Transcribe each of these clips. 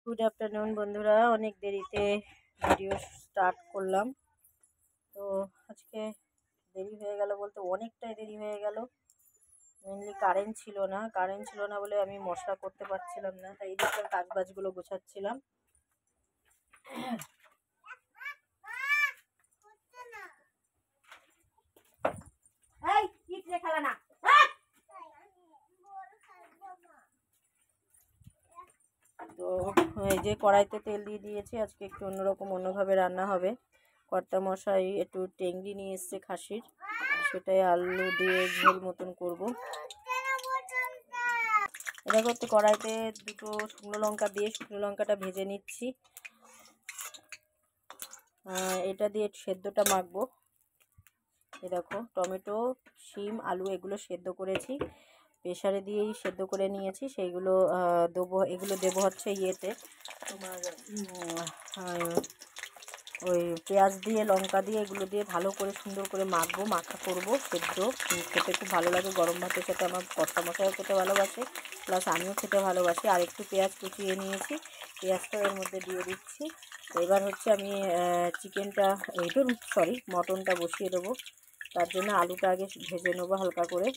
Good afternoon বন্ধুরা, অনেক দেরিতে ভিডিও স্টার্ট করলাম। তো আজকে দেরি হয়ে গেল বলতে অনেকটাই দেরি হয়ে গেল। মেনলি কারেন্ট ছিল না বলে আমি মশলা করতে পারছিলাম না, তাই এদিককার কাজবাজগুলো গোছাচ্ছিলাম। তো এই যে কড়াইতে তেল দিয়ে দিয়েছি। আজকে একটু অন্যভাবে রান্না হবে। কর্তামশাই একটু টেংরি নিয়ে এসছে খাসির, সেটাই আলু দিয়ে ঝোল মতন করব। এটা করতে কড়াইতে দুটো শুকনো লঙ্কা দিয়ে শুকনো লঙ্কাটা ভেজে নিচ্ছি। এটা দিয়ে সেদ্ধটা মাখবো। এ দেখো, টমেটো, শিম, আলু এগুলো সেদ্ধ করেছি, প্রেসারে দিয়েই সেদ্ধ করে নিয়েছি। সেইগুলো দেবো। এগুলো দেবো হচ্ছে ইয়েতে, তোমার ওই পেঁয়াজ দিয়ে লঙ্কা দিয়ে এগুলো দিয়ে ভালো করে সুন্দর করে মাখা করবো সেদ্ধ। খেতে খুব ভালো লাগে গরম ভাতের সাথে। আমার কর্তামশাইও খেতে ভালোবাসে, প্লাস আমিও খেতে ভালোবাসি। আর একটু পেঁয়াজ কুচিয়ে নিয়েছি, পেঁয়াজটা এর মধ্যে দিয়ে দিচ্ছি। এবার হচ্ছে আমি মটনটা বসিয়ে দেবো। তার জন্য আলুটা আগে ভেজে নেবো হালকা করে।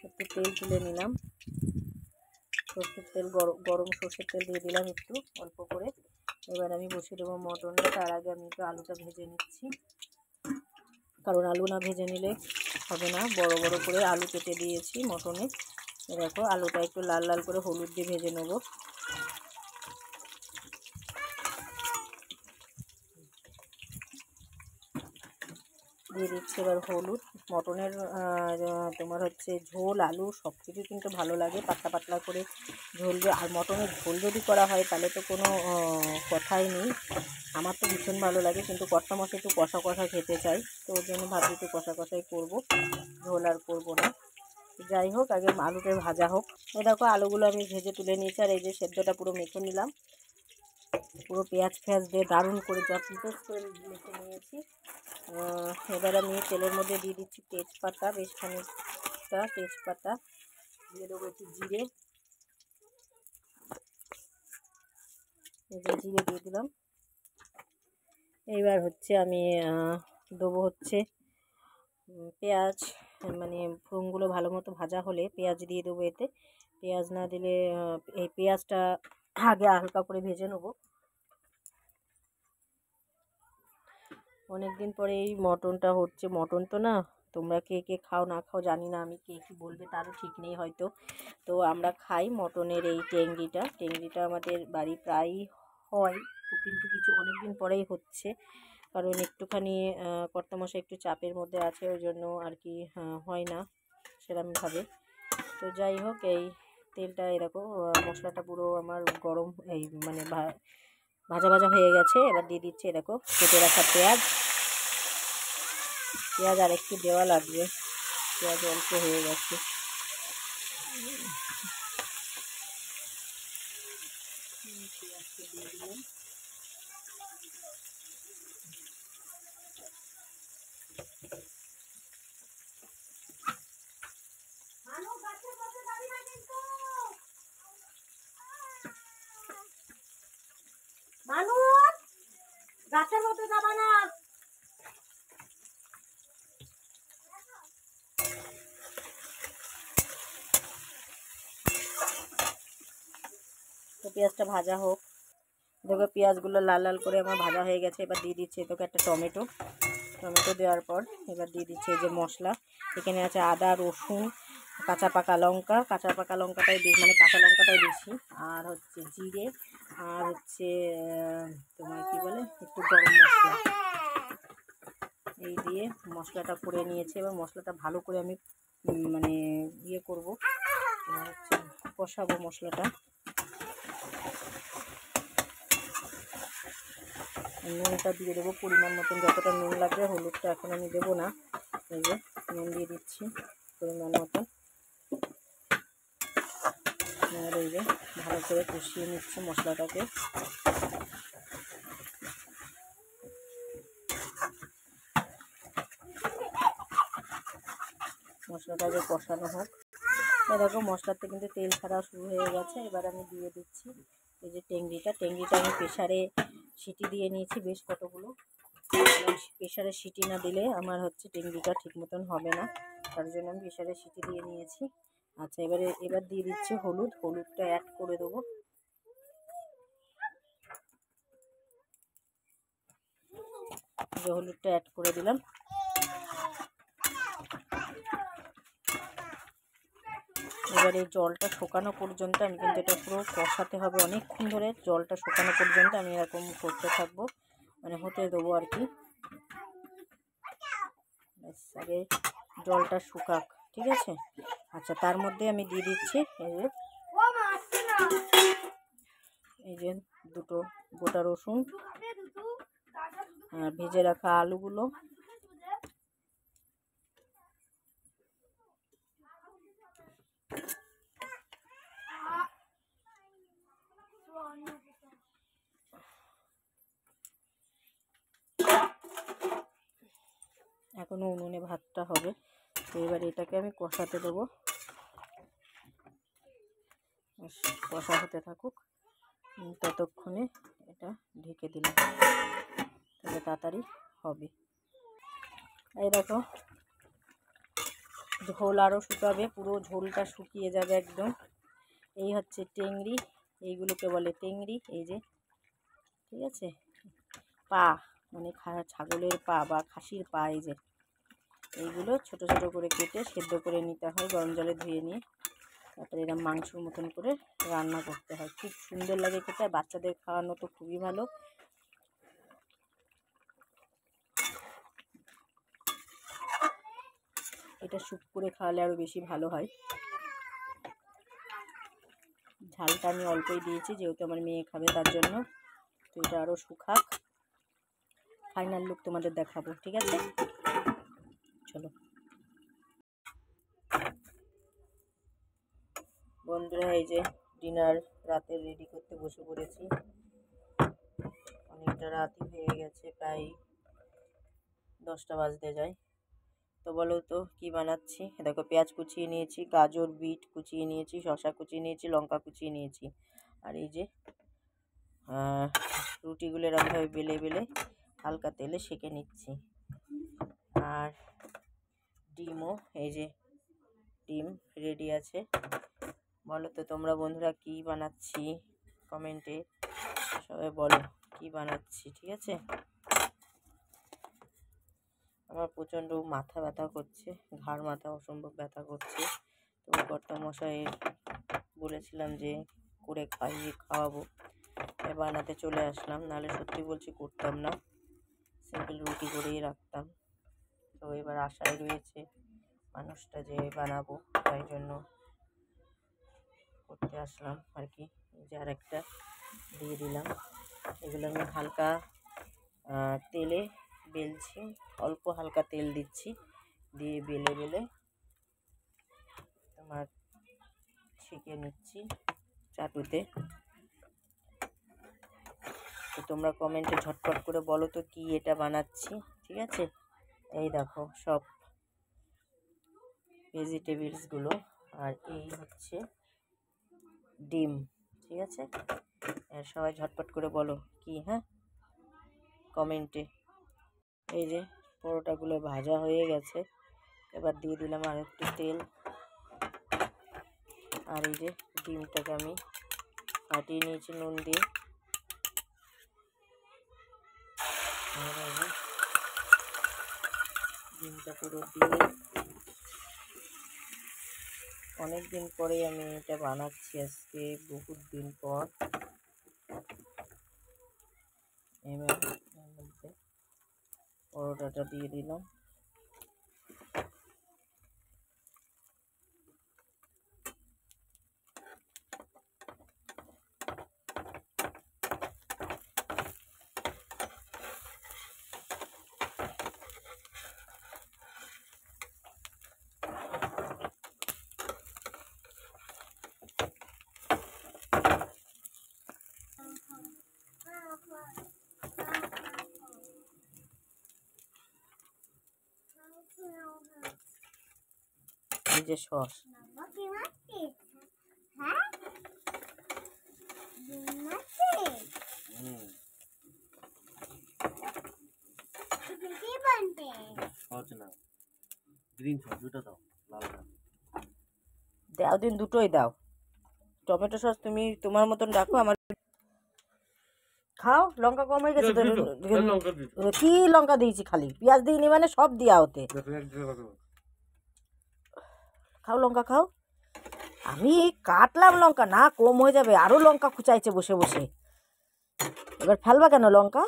একটু তেল তুলে নিলাম, সর্ষের তেল, গরম সর্ষের তেল দিয়ে দিলাম একটু অল্প করে। এবার আমি বসিয়ে দেবো মটনটা। তার আগে আমি একটু আলুটা ভেজে নিচ্ছি, কারণ আলু না ভেজে নিলে হবে না। বড় বড় করে আলু কেটে দিয়েছি মটনে। দেখো, আলুটা একটু লাল লাল করে হলুদ দিয়ে ভেজে নেবো। দিয়ে দিচ্ছি এবার হলুদ। মটনের তোমার হচ্ছে ঝোল, আলু সব কিছু কিন্তু ভালো লাগে পাতলা পাতলা করে ঝোল। আর মটনের ঝোল যদি করা হয় তাহলে তো কোনো কথাই নেই। আমার তো ভীষণ ভালো লাগে, কিন্তু কর্তামশাই একটু কষা কষা খেতে চাই, তো ওর জন্য ভাবছি একটু কষা কষাই করবো, ঝোল আর করবো না। যাই হোক, আগে আলুটা ভাজা হোক। এই দেখো, আলুগুলো আমি ভেজে তুলে নিয়েছি। আর এই যে সেদ্ধটা পুরো মেখে নিলাম, পুরো পেঁয়াজ দিয়ে দারুণ করে পিস করে মেখে নিয়েছি। এবার আমি তেলের মধ্যে দিয়ে দিচ্ছি তেজপাতা, বেশ খানিকটা তেজপাতা দিয়ে দেবো। একটু জিরে, জিরে দিয়ে দিলাম। এইবার হচ্ছে আমি দেবো হচ্ছে পেঁয়াজ, মানে ফোড়নগুলো ভালো মতো ভাজা হলে পেঁয়াজ দিয়ে দেবো এতে। পেঁয়াজ না দিলে এই পেঁয়াজটা আগে হালকা করে ভেজে নেবো। অনেক দিন পরে এই মটনটা হচ্ছে। মটন তো না, তোমরা কে কে খাও না খাও জানি না, আমি কে কী বলবে তারও ঠিক নেই হয়তো। তো আমরা খাই মটনের এই টেংরিটা আমাদের বাড়ি প্রায়ই হয়। তো কিন্তু অনেক দিন পরেই হচ্ছে, কারণ একটুখানি কর্তামশাই একটু চাপের মধ্যে আছে, ওই জন্য আর কি হয় না সেরকমভাবে। তো যাই হোক, এই তেলটা এরকম মশলাটা পুরো আমার গরম, এই মানে ভাজা ভাজা হয়ে গেছে। এবার দিয়ে দিচ্ছি এরকম কেটে রাখা পেঁয়াজ আর একটু দেওয়া লাগবে, পেঁয়াজ অল্প হয়ে গেছে। পেঁয়াজটা দিয়ে দিলাম। গাছের মধ্যে যাবা না। তো পেঁয়াজটা ভাজা হোক। দেখো, পেঁয়াজগুলো লাল লাল করে আমার ভাজা হয়ে গেছে। এবার দিয়ে দিচ্ছি তোকে একটা টমেটো দেওয়ার পর এবার দিয়ে দিচ্ছি এই যে মশলা। এখানে আছে আদা, রসুন, কাঁচা পাকা লঙ্কাটাই বেশি, মানে কাঁচা লঙ্কাটাই বেশি, আর হচ্ছে জিরে, আর হচ্ছে তোমার কী বলে একটু গরম মশলা। এই দিয়ে মশলাটা করে নিয়েছি। এবার মশলাটা ভালো করে আমি মানে ইয়ে করবো, হচ্ছে কষাবো মশলাটা। নুনটা দিয়ে দেবো পরিমাণ মতন, যতটা নুন লাগবে। হলুদটা এখন আমি দেবো না, এই যে নুন দিয়ে দিচ্ছি পরিমাণ মতন। আর এই যে ভালো করে কষিয়ে নিচ্ছি মশলাটাকে। মশলাটাকে কষানো হোক। দেখো মশলাতে কিন্তু তেল ছাড়া শুরু হয়ে গেছে। এবার আমি দিয়ে দিচ্ছি এই যে টেংরিটা আমি প্রেশারে সিটি দিয়ে নিয়েছি বেশ কতগুলো। প্রেশারে সিটি না দিলে আমার হচ্ছে টেংরিটা ঠিক মতন হবে না, তার জন্য আমি প্রেশারে সিটি দিয়ে নিয়েছি। আচ্ছা, এবার দিয়ে দিচ্ছি হলুদটা অ্যাড করে দেবো। যে হলুদটা অ্যাড করে দিলাম। এবার এই জলটা শুকানো পর্যন্ত আমি কিন্তু এটা পুরো কষাতে হবে অনেকক্ষণ ধরে। জলটা শুকানো পর্যন্ত আমি এরকম করতে থাকবো, মানে হতে দেবো আর কি। আগে জলটা শুকাক, ঠিক আছে। আচ্ছা, তার মধ্যে আমি দিয়ে দিচ্ছি এই যে দুটো গোটা রসুন আর ভেজে রাখা আলুগুলো। এখনো উনুনে ভাতটা হবে, তো এবার এটাকে আমি কষাতে দেবো। কষা হতে থাকুক, ততক্ষণে এটা ঢেকে দিলাম, তাহলে তাড়াতাড়ি হবে। এই দেখো ঝোল আরও শুকাবে, পুরো ঝোলটা শুকিয়ে যাবে একদম। এই হচ্ছে টেংরি, এইগুলোকে বলে টেংরি। এই যে, ঠিক আছে, পা মানে ছাগলের পা বা খাসির পা, এই যে এইগুলো ছোট ছোট করে কেটে সেদ্ধ করে নিতে হয় গরম জলে ধুয়ে নিয়ে। তারপরে এরকম মাংসর মতন করে রান্না করতে হয়, খুব সুন্দর লাগে খেতে। বাচ্চাদের খাওয়ানো তো খুবই ভালো। এটা স্যুপ করে খাওয়ালে আরও বেশি ভালো হয়। ঝালটা আমি অল্পই দিয়েছি, যেহেতু আমার মেয়ে খাবে তার জন্য। তো এটা আরও শুকাক, ফাইনাল লুক তোমাদের দেখাবো, ঠিক আছে। চলো বন্ধুরা, এই যে ডিনার রাতে রেডি করতে বসে পড়েছি। অনেকটা রাতই হয়ে গেছে, প্রায় 10টা বাজতে যায়। তো বলো তো কি বানাচ্ছি। দেখো পেঁয়াজ কুচিয়ে নিয়েছি, গাজর বিট কুচিয়ে নিয়েছি, শসা কুচিয়ে নিয়েছি, লঙ্কা কুচিয়ে নিয়েছি। আর এই যে রুটিগুলো এরকমভাবে বেলে বেলে হালকা তেলে সেঁকে নিচ্ছি। আর ডিমও, এই যে ডিম রেডি আছে। বলো তো তোমরা বন্ধুরা কি বানাচ্ছি, কমেন্টে সবাই বলো কি বানাচ্ছি, ঠিক আছে। আমার প্রচণ্ড মাথা ব্যথা করছে, ঘাড় মাথা অসম্ভব ব্যথা করছে। তো কর্তামশাই বলেছিলাম যে করে খাওয়াবো, তাই বানাতে চলে আসলাম, নাহলে সত্যি বলছি করতাম না, সিম্পল রুটি করেই রাখতাম। তো এবার আশায় রয়েছে মানুষটা যে বানাবো, তাই জন্য করতে আসলাম আর কি। যে আর একটা দিয়ে দিলাম। এগুলো আমি হালকা তেলে বেলছি, অল্প হালকা তেল দিচ্ছি, দিয়ে বেলে বেলে তোমার ছেঁকে নিচ্ছি চাটুতে। তো তোমরা কমেন্টে ঝটপট করে বলো তো কি এটা বানাচ্ছি, ঠিক আছে। এই দেখো সব ভেজিটেবলসগুলো, আর এই হচ্ছে ডিম, ঠিক আছে। সবাই ঝটপট করে বলো কি, হ্যাঁ, কমেন্টে। এই যে পরোটাগুলো ভাজা হয়ে গেছে, এবার দিয়ে দিলাম আর একটু তেল। আর এই যে ডিমটাকে আমি ফাটিয়ে নিয়েছি নুন দিয়ে। ডিমটা পুরো দিয়ে অনেক দিন পরে আমি এটা বানাচ্ছি, আজকে বহুত দিন পর। এবার এর মধ্যে পরোটাটা দিয়ে দিলাম। এই যে সস, গ্রিন সস দুটো দাও, লালটা দাও দিন, দুটোই দাও। টমেটো সস তুমি তোমার মতন রাখো, আমার খাও। লঙ্কা কম হয়ে গেছে তো। কি লঙ্কা দিয়েছি? খালি পেঁয়াজ দিইনি মানে সব দিয়া হতে। খাও লঙ্কা খাও। আমি কাটলাম লঙ্কা, না কম হয়ে যাবে, আরো লঙ্কা খুচাইছে বসে বসে। এবার ফেলবা কেন লঙ্কা?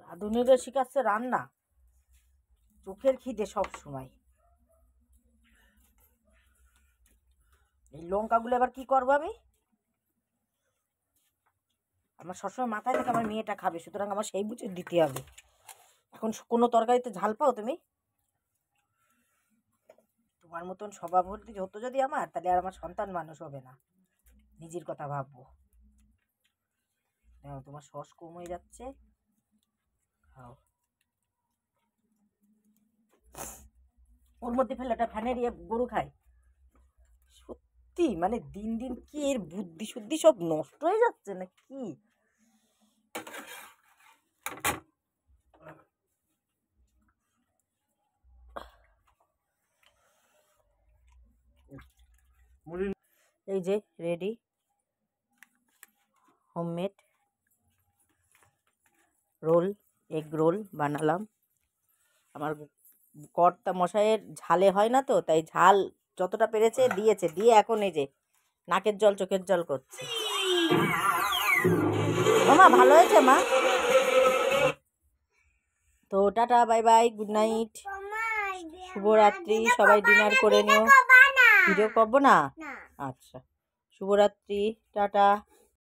রাঁধুনিরা শিখাচ্ছে রান্না, চোখের খিদে সব সময়। এই লঙ্কাগুলো এবার কি করবো আমি? আমার সবসময় মাথায় থাকে আমার মেয়েটা খাবে, সুতরাং আমার সেই বুঝে দিতে হবে। এখন কোনো তরকারিতে ঝাল পাও তুমি? তোমার মতন স্বভাব হতো যদি আমার, তাহলে আর আমার সন্তান মানুষ হবে না। নিজের কথা ভাববো। তোমার সস কম হয়ে যাচ্ছে, খাও। ওর মধ্যে ফেলে ওটা ফ্যানের গরু খায়। সত্যি মানে দিন দিন কি এর বুদ্ধি শুদ্ধি সব নষ্ট হয়ে যাচ্ছে না কি? এই যে ready homemade roll, egg roll বানালাম। আমার কর্তা মশাইয়ের ঝালে হয় না তো, তাই ঝাল যতটা পেরেছে দিয়েছে, দিয়ে এখন এই যে নাকের জল চোখের জল করছে। মা ভালো হয়েছে মা। তো tata, bye bye, good night, শুভরাত্রি। সবাই ডিনার করে নিও। ভিডিও করবো না? আচ্ছা, শুভরাত্রি, টাটা।